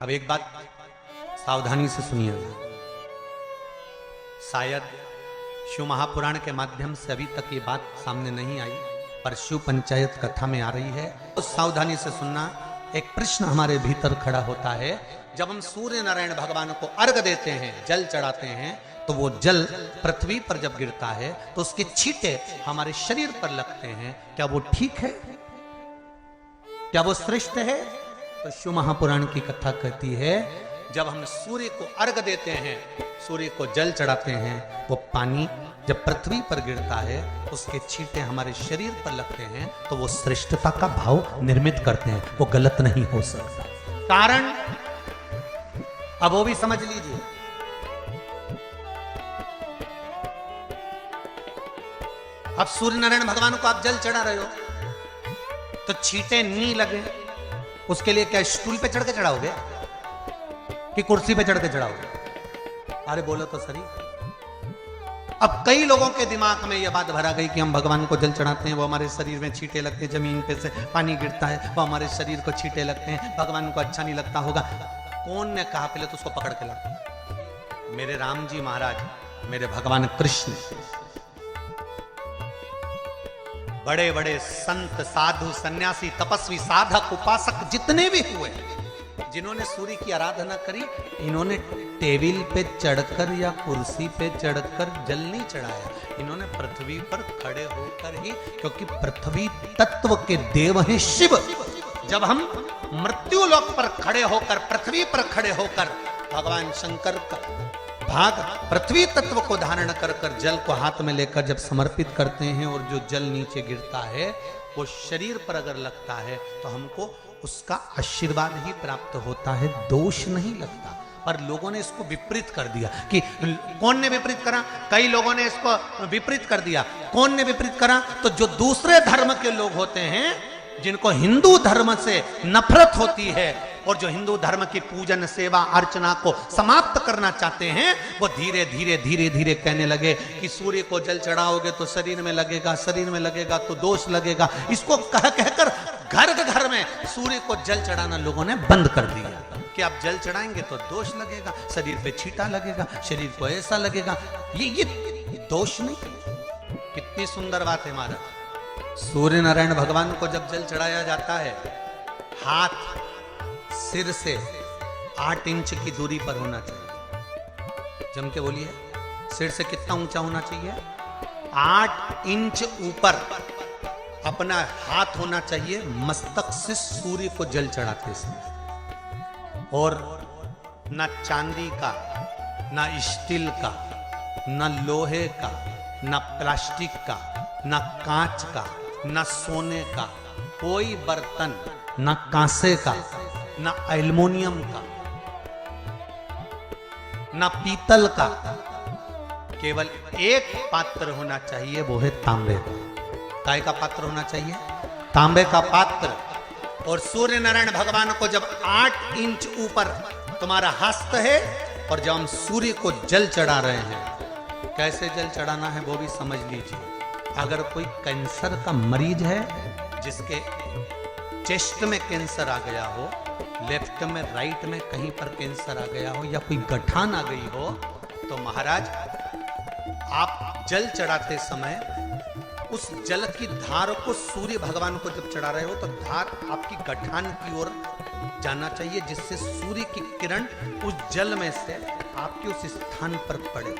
अब एक बात सावधानी से सुनिएगा। शायद शिव महापुराण के माध्यम से अभी तक ये बात सामने नहीं आई, पर शिव पंचायत कथा में आ रही है तो सावधानी से सुनना। एक प्रश्न हमारे भीतर खड़ा होता है, जब हम सूर्य नारायण भगवान को अर्घ देते हैं, जल चढ़ाते हैं, तो वो जल पृथ्वी पर जब गिरता है तो उसके छींटे हमारे शरीर पर लगते हैं। क्या वो ठीक है? क्या वो श्रेष्ठ है? तो शिव महापुराण की कथा कहती है, जब हम सूर्य को अर्घ देते हैं, सूर्य को जल चढ़ाते हैं, वो पानी जब पृथ्वी पर गिरता है, उसके छींटे हमारे शरीर पर लगते हैं, तो वो श्रेष्ठता का भाव निर्मित करते हैं। वो गलत नहीं हो सकता। कारण अब वो भी समझ लीजिए। अब सूर्य नारायण भगवान को आप जल चढ़ा रहे हो तो छींटे नहीं लगे, उसके लिए क्या स्टूल पे चढ़ के चढ़ाओगे कि कुर्सी पे चढ़ के चढ़ाओगे? अरे बोलो तो सही। अब कई लोगों के दिमाग में यह बात भरा गई कि हम भगवान को जल चढ़ाते हैं, वो हमारे शरीर में छींटे लगते हैं, जमीन पे से पानी गिरता है, वो हमारे शरीर को छींटे लगते हैं, भगवान को अच्छा नहीं लगता होगा। कौन ने कहा? पहले तो उसको पकड़ के ला। मेरे राम जी महाराज, मेरे भगवान कृष्ण, बड़े बड़े संत, साधु, सन्यासी, तपस्वी, साधक, उपासक जितने भी हुए, जिन्होंने सूर्य की आराधना करी, इन्होंने टेबल पे चढ़कर या कुर्सी पे चढ़कर जल नहीं चढ़ाया। इन्होंने पृथ्वी पर खड़े होकर ही, क्योंकि पृथ्वी तत्व के देव हैं शिव। जब हम मृत्यु लोक पर खड़े होकर, पृथ्वी पर खड़े होकर भगवान शंकर का भाग पृथ्वी तत्व को धारण कर कर जल को हाथ में लेकर जब समर्पित करते हैं, और जो जल नीचे गिरता है वो शरीर पर अगर लगता है तो हमको उसका आशीर्वाद ही प्राप्त होता है, दोष नहीं लगता। पर लोगों ने इसको विपरीत कर दिया। कि कौन ने विपरीत करा? कई लोगों ने इसको विपरीत कर दिया। कौन ने विपरीत करा? तो जो दूसरे धर्म के लोग होते हैं, जिनको हिंदू धर्म से नफरत होती है और जो हिंदू धर्म की पूजन, सेवा, अर्चना को समाप्त करना चाहते हैं, वो धीरे धीरे धीरे धीरे कहने लगे कि सूर्य को जल चढ़ाओगे तो शरीर में लगेगा, शरीर में लगेगा तो दोष लगेगा। इसको कह कहकर घर घर में सूर्य को जल चढ़ाना लोगों ने बंद कर दिया कि आप जल चढ़ाएंगे तो दोष लगेगा, शरीर पे छींटा लगेगा, शरीर को ऐसा लगेगा। ये दोष नहीं। कितनी सुंदर बात है महाराज। सूर्य नारायण भगवान को जब जल चढ़ाया जाता है, हाथ सिर से 8 इंच की दूरी पर होना चाहिए। जम के बोलिए, सिर से कितना ऊंचा होना चाहिए? 8 इंच ऊपर अपना हाथ होना चाहिए मस्तक से सूर्य को जल चढ़ाते समय। और ना चांदी का, ना स्टील का, ना लोहे का, ना प्लास्टिक का, ना कांच का, ना सोने का कोई बर्तन, ना कांसे का, ना एल्युमिनियम का, ना पीतल का, केवल एक पात्र होना चाहिए, वो है तांबे का। काय का पात्र होना चाहिए? तांबे का पात्र। और सूर्य नारायण भगवान को जब 8 इंच ऊपर तुम्हारा हस्त है, और जब हम सूर्य को जल चढ़ा रहे हैं, कैसे जल चढ़ाना है वो भी समझ लीजिए। अगर कोई कैंसर का मरीज है, जिसके चेस्ट में कैंसर आ गया हो, लेफ्ट में, राइट में कहीं पर कैंसर आ गया हो, या कोई गठान आ गई हो, तो महाराज आप जल चढ़ाते समय उस जल की धार को सूर्य भगवान को जब चढ़ा रहे हो, तो धार आपकी गठान की ओर जाना चाहिए, जिससे सूर्य की किरण उस जल में से आपके उस स्थान पर पड़े,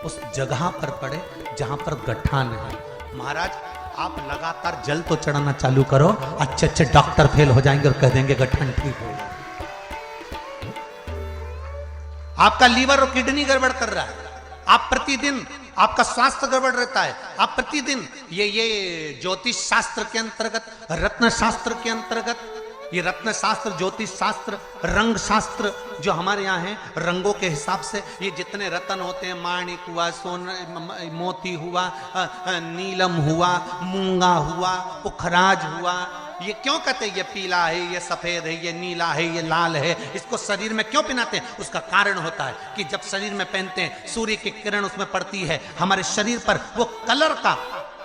उस जगह पर पड़े जहां पर गठान है। महाराज आप लगातार जल तो चढ़ाना चालू करो, अच्छे अच्छे डॉक्टर फेल हो जाएंगे और कह देंगे गठान ठीक हो। आपका लीवर और किडनी गड़बड़ कर रहा है, आप प्रतिदिन, आपका स्वास्थ्य गड़बड़ रहता है, आप प्रतिदिन ये ज्योतिष शास्त्र के अंतर्गत, रत्न शास्त्र के अंतर्गत, ये रत्न शास्त्र, ज्योतिष शास्त्र, रंग शास्त्र जो हमारे यहाँ है, रंगों के हिसाब से ये जितने रत्न होते हैं, माणिक हुआ, सोना, मोती हुआ, नीलम हुआ, मूंगा हुआ, पुखराज हुआ, ये क्यों कहते हैं ये पीला है, ये सफेद है, ये नीला है, ये लाल है, इसको शरीर में क्यों पहनाते हैं? उसका कारण होता है कि जब शरीर में पहनते हैं, सूर्य की किरण उसमें पड़ती है, हमारे शरीर पर वो कलर का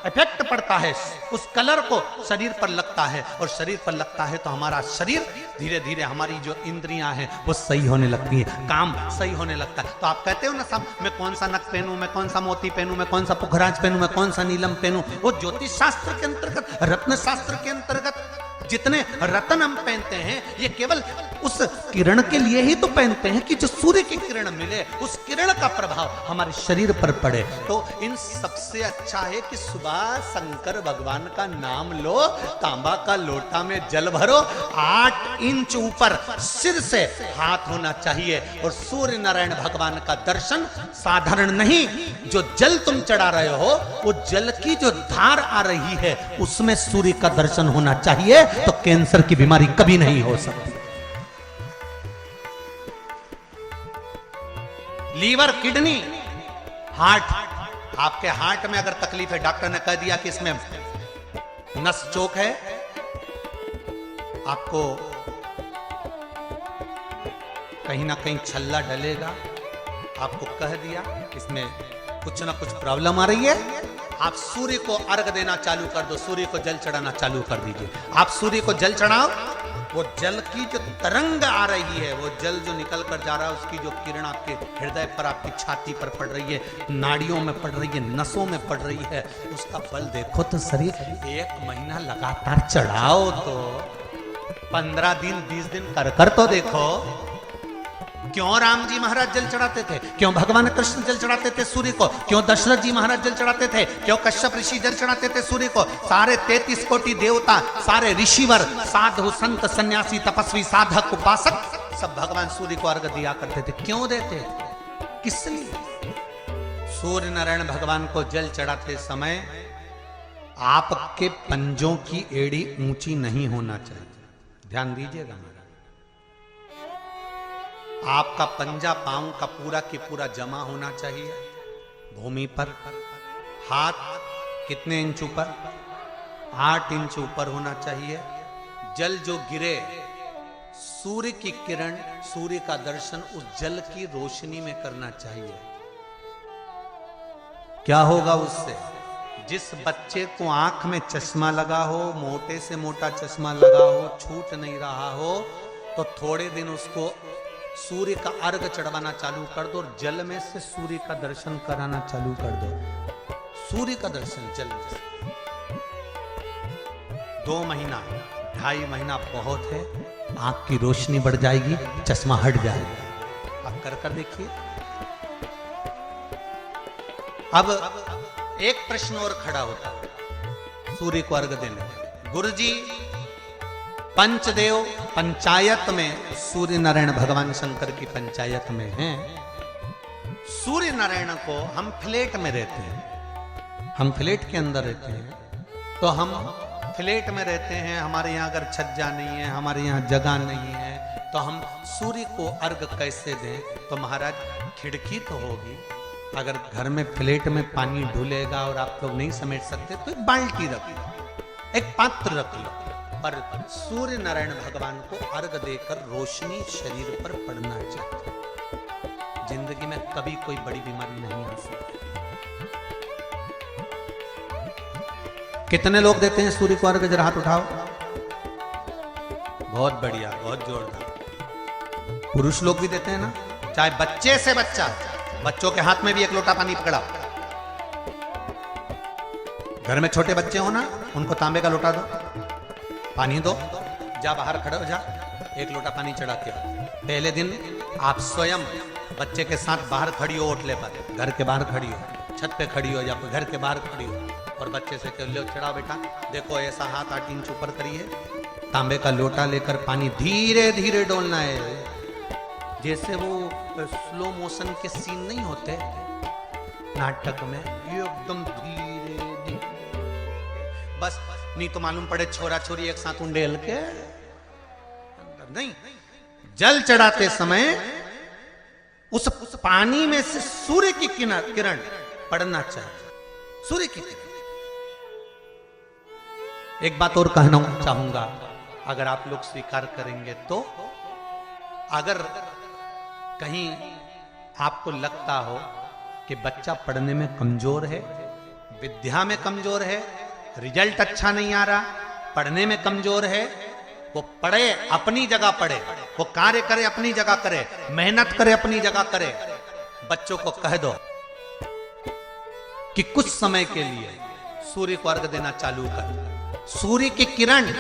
इफेक्ट पड़ता है, उस कलर को शरीर पर लगता है, और शरीर पर लगता है तो हमारा शरीर धीरे धीरे हमारी जो इंद्रियां हैं वो सही होने लगती हैं, काम सही होने लगता है। तो आप कहते हो ना सब, मैं कौन सा नक पहनूं, मैं कौन सा मोती पहनूं, मैं कौन सा पुखराज पहनूं, मैं कौन सा नीलम पहनूं, वो ज्योतिष शास्त्र के अंतर्गत, रत्न शास्त्र के अंतर्गत जितने रत्न हम पहनते हैं ये केवल उस किरण के लिए ही तो पहनते हैं कि जो सूर्य की किरण मिले, उस किरण का प्रभाव हमारे शरीर पर पड़े। तो इन सबसे अच्छा है कि सुबह शंकर भगवान का नाम लो, तांबा का लोटा में जल भरो, 8 इंच ऊपर सिर से हाथ होना चाहिए, और सूर्य नारायण भगवान का दर्शन साधारण नहीं, जो जल तुम चढ़ा रहे हो वो जल की जो धार आ रही है उसमें सूर्य का दर्शन होना चाहिए, तो कैंसर की बीमारी कभी नहीं हो सकती। लीवर, किडनी, हार्ट, आपके हार्ट में अगर तकलीफ है, डॉक्टर ने कह दिया कि इसमें नस चोक है, आपको कहीं ना कहीं छल्ला डलेगा, आपको कह दिया इसमें कुछ ना कुछ प्रॉब्लम आ रही है, आप सूर्य को अर्घ देना चालू कर दो, सूर्य को जल चढ़ाना चालू कर दीजिए। आप सूर्य को जल चढ़ाओ, वो जल की जो तरंग आ रही है, वो जल जो निकल कर जा रहा है, उसकी जो किरण आपके हृदय पर, आपकी छाती पर पड़ रही है, नाड़ियों में पड़ रही है, नसों में पड़ रही है, उसका बल देखो तो शरीर 1 महीना लगातार चढ़ाओ, तो 15 दिन 20 दिन कर तो देखो। क्यों राम जी महाराज जल चढ़ाते थे, क्यों भगवान कृष्ण जल चढ़ाते थे सूर्य को, क्यों दशरथ जी महाराज जल चढ़ाते थे, क्यों कश्यप ऋषि जल चढ़ाते थे सूर्य को, सारे 33 कोटि देवता, सारे ऋषिवर, साधु संत सन्यासी तपस्वी साधक उपासक सब भगवान सूर्य को अर्घ दिया करते थे। क्यों देते थे, किस लिए? सूर्य नारायण भगवान को जल चढ़ाते समय आपके पंजों की एड़ी ऊंची नहीं होना चाहिए, ध्यान दीजिएगा। आपका पंजा पांव का पूरा की पूरा जमा होना चाहिए भूमि पर। हाथ कितने इंच ऊपर? 8 इंच ऊपर होना चाहिए। जल जो गिरे, सूर्य की किरण, सूर्य का दर्शन उस जल की रोशनी में करना चाहिए। क्या होगा उससे? जिस बच्चे को आंख में चश्मा लगा हो, मोटे से मोटा चश्मा लगा हो, छूट नहीं रहा हो, तो थोड़े दिन उसको सूर्य का अर्घ चढ़वाना चालू कर दो, और जल में से सूर्य का दर्शन कराना चालू कर दो। सूर्य का दर्शन जल में 2 महीना 2.5 महीना बहुत है, आंख की रोशनी बढ़ जाएगी, चश्मा हट जाएगा। आप कर देखिए। अब एक प्रश्न और खड़ा होता है सूर्य को अर्घ देने। गुरुजी, पंचदेव पंचायत में सूर्य नारायण भगवान शंकर की पंचायत में हैं। सूर्य नारायण को हम फ्लैट में रहते हैं, हम फ्लैट के अंदर रहते हैं, तो हम फ्लैट में रहते हैं, हमारे यहाँ अगर छज्जा नहीं है, हमारे यहाँ जगह नहीं है, तो हम सूर्य को अर्घ कैसे दें? तो महाराज खिड़की तो होगी, अगर घर में फ्लैट में पानी ढुलेगा और आप लोग नहीं समेट सकते तो एक बाल्टी रख लो, एक पात्र रख लो, पर सूर्य नारायण भगवान को अर्घ देकर रोशनी शरीर पर पड़ना चाहिए। जिंदगी में कभी कोई बड़ी बीमारी नहीं आ सकती। कितने लोग देते हैं सूर्य को अर्घ? जरा हाथ उठाओ। बहुत बढ़िया, बहुत जोरदार। पुरुष लोग भी देते हैं ना, चाहे बच्चे से बच्चा, बच्चों के हाथ में भी 1 लोटा पानी पकड़ाओ। घर में छोटे बच्चे हो ना, उनको तांबे का लोटा दो, पानी दो, जा बाहर खड़े हो जा, 1 लोटा पानी चढ़ा के। पहले दिन आप स्वयं बच्चे के साथ बाहर खड़ी हो, ओटले पर, घर के बाहर खड़ी हो, छत पे खड़ी हो या घर के बाहर खड़ी हो, और बच्चे से कह लो चढ़ा बेटा, देखो ऐसा हाथ 8 इंच ऊपर करिए, तांबे का लोटा लेकर पानी धीरे धीरे डोलना है, जैसे वो स्लो मोशन के सीन नहीं होते नाटक में, ये एकदम धीरे धीरे, बस नहीं तो मालूम पड़े छोरा छोरी एक साथ उंडेल के अंदर नहीं। जल चढ़ाते समय उस पानी में से सूर्य की किरण पड़ना चाहिए, सूर्य की किरण। एक बात और कहना चाहूंगा, अगर आप लोग स्वीकार करेंगे तो, अगर कहीं आपको लगता हो कि बच्चा पढ़ने में कमजोर है, विद्या में कमजोर है, रिजल्ट अच्छा नहीं आ रहा, पढ़ने में कमजोर है, वो पढ़े अपनी जगह पढ़े, वो कार्य करे अपनी जगह करे, मेहनत करे अपनी जगह करे। बच्चों को कह दो कि कुछ समय के लिए सूर्य को अर्घ देना चालू कर। सूर्य की किरण